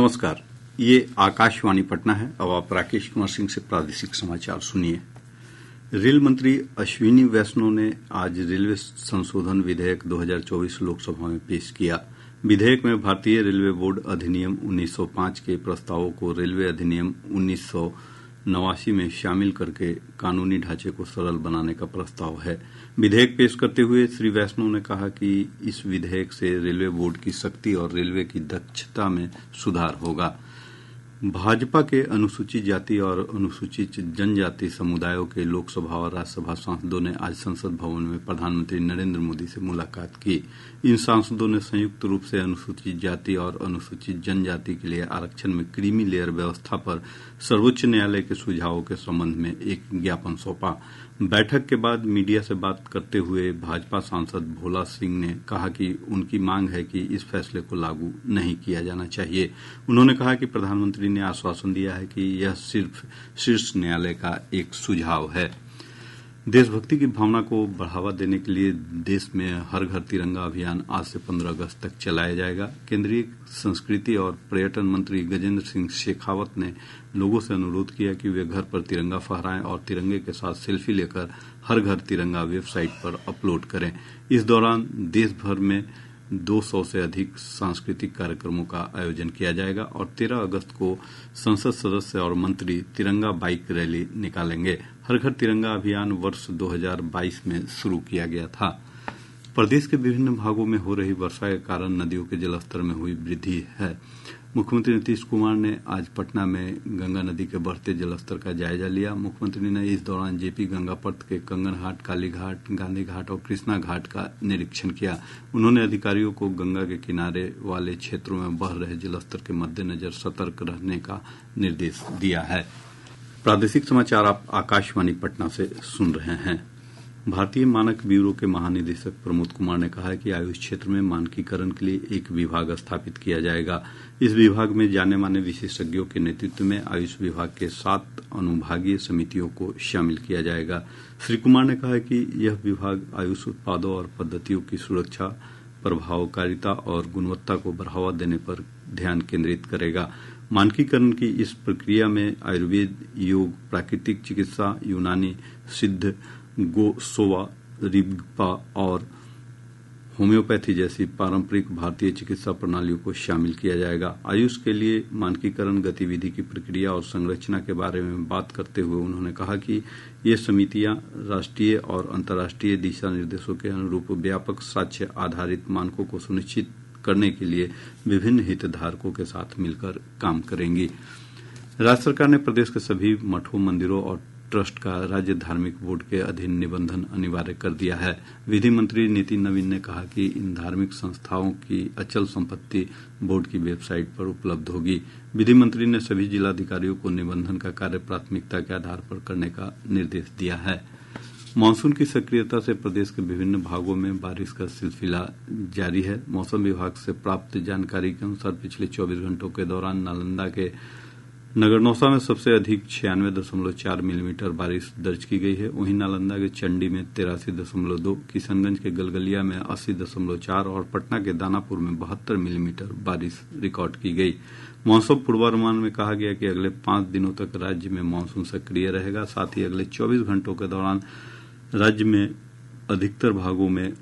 नमस्कार, ये आकाशवाणी पटना है। अब आप राकेश कुमार सिंह से प्रादेशिक समाचार सुनिए। रेल मंत्री अश्विनी वैष्णव ने आज रेलवे संशोधन विधेयक 2024 लोकसभा में पेश किया। विधेयक में भारतीय रेलवे बोर्ड अधिनियम 1905 के प्रस्तावों को रेलवे अधिनियम 1989 में शामिल करके कानूनी ढांचे को सरल बनाने का प्रस्ताव है। विधेयक पेश करते हुए श्री वैष्णव ने कहा कि इस विधेयक से रेलवे बोर्ड की शक्ति और रेलवे की दक्षता में सुधार होगा। भाजपा के अनुसूचित जाति और अनुसूचित जनजाति समुदायों के लोकसभा और राज्यसभा सांसदों ने आज संसद भवन में प्रधानमंत्री नरेंद्र मोदी से मुलाकात की। इन सांसदों ने संयुक्त रूप से अनुसूचित जाति और अनुसूचित जनजाति के लिए आरक्षण में क्रीमी लेयर व्यवस्था पर सर्वोच्च न्यायालय के सुझावों के संबंध में एक ज्ञापन सौंपा। बैठक के बाद मीडिया से बात करते हुए भाजपा सांसद भोला सिंह ने कहा कि उनकी मांग है कि इस फैसले को लागू नहीं किया जाना चाहिए। उन्होंने कहा कि प्रधानमंत्री ने आश्वासन दिया है कि यह सिर्फ शीर्ष न्यायालय का एक सुझाव है। देशभक्ति की भावना को बढ़ावा देने के लिए देश में हर घर तिरंगा अभियान आज से 15 अगस्त तक चलाया जाएगा। केंद्रीय संस्कृति और पर्यटन मंत्री गजेंद्र सिंह शेखावत ने लोगों से अनुरोध किया कि वे घर पर तिरंगा फहराएं और तिरंगे के साथ सेल्फी लेकर हर घर तिरंगा वेबसाइट पर अपलोड करें। इस दौरान देश भर में 200 से अधिक सांस्कृतिक कार्यक्रमों का आयोजन किया जाएगा और 13 अगस्त को संसद सदस्य और मंत्री तिरंगा बाइक रैली निकालेंगे। हर घर तिरंगा अभियान वर्ष 2022 में शुरू किया गया था। प्रदेश के विभिन्न भागों में हो रही वर्षा के कारण नदियों के जलस्तर में हुई वृद्धि है। मुख्यमंत्री नीतीश कुमार ने आज पटना में गंगा नदी के बढ़ते जलस्तर का जायजा लिया। मुख्यमंत्री ने इस दौरान जेपी गंगा पथ के कंगन घाट, काली घाट, गांधी घाट और कृष्णा घाट का निरीक्षण किया। उन्होंने अधिकारियों को गंगा के किनारे वाले क्षेत्रों में बढ़ रहे जलस्तर के मद्देनजर सतर्क रहने का निर्देश दिया है। प्रादेशिक समाचार आप आकाशवाणी पटना से सुन रहे हैं। भारतीय मानक ब्यूरो के महानिदेशक प्रमोद कुमार ने कहा है कि आयुष क्षेत्र में मानकीकरण के लिए एक विभाग स्थापित किया जाएगा। इस विभाग में जाने माने विशेषज्ञों के नेतृत्व में आयुष विभाग के 7 अनुभागीय समितियों को शामिल किया जाएगा। श्री कुमार ने कहा कि यह विभाग आयुष उत्पादों और पद्धतियों की सुरक्षा, प्रभावकारिता और गुणवत्ता को बढ़ावा देने पर ध्यान केंद्रित करेगा। मानकीकरण की इस प्रक्रिया में आयुर्वेद, योग, प्राकृतिक चिकित्सा, यूनानी, सिद्ध, गोसोवा, रिगपा और होम्योपैथी जैसी पारंपरिक भारतीय चिकित्सा प्रणालियों को शामिल किया जाएगा। आयुष के लिए मानकीकरण गतिविधि की प्रक्रिया और संरचना के बारे में बात करते हुए उन्होंने कहा कि ये समितियां राष्ट्रीय और अंतर्राष्ट्रीय दिशा निर्देशों के अनुरूप व्यापक साक्ष्य आधारित मानकों को सुनिश्चित करने के लिए विभिन्न हितधारकों के साथ मिलकर काम करेंगी। राज्य सरकार ने प्रदेश के सभी मठों, मंदिरों और ट्रस्ट का राज्य धार्मिक बोर्ड के अधीन निबंधन अनिवार्य कर दिया है। विधि मंत्री नितिन नवीन ने कहा कि इन धार्मिक संस्थाओं की अचल संपत्ति बोर्ड की वेबसाइट पर उपलब्ध होगी। विधि मंत्री ने सभी जिलाधिकारियों को निबंधन का कार्य प्राथमिकता के आधार पर करने का निर्देश दिया है। मानसून की सक्रियता से प्रदेश के विभिन्न भागों में बारिश का सिलसिला जारी है। मौसम विभाग से प्राप्त जानकारी के अनुसार पिछले 24 घंटों के दौरान नालंदा के नगरनौसा में सबसे अधिक 96.4 मिलीमीटर बारिश दर्ज की गई है। वहीं नालंदा के चंडी में 83.2, किशनगंज के गलगलिया में 80.4 और पटना के दानापुर में 72 मिलीमीटर बारिश रिकॉर्ड की गई। मौसम पूर्वानुमान में कहा गया कि अगले 5 दिनों तक राज्य में मानसून सक्रिय रहेगा। साथ ही अगले 24 घंटों के दौरान राज्य में अधिकतर भागों में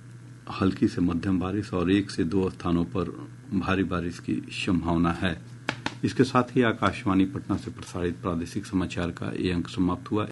हल्की से मध्यम बारिश और 1 से 2 स्थानों पर भारी बारिश की संभावना है। इसके साथ ही आकाशवाणी पटना से प्रसारित प्रादेशिक समाचार का ये अंक समाप्त हुआ।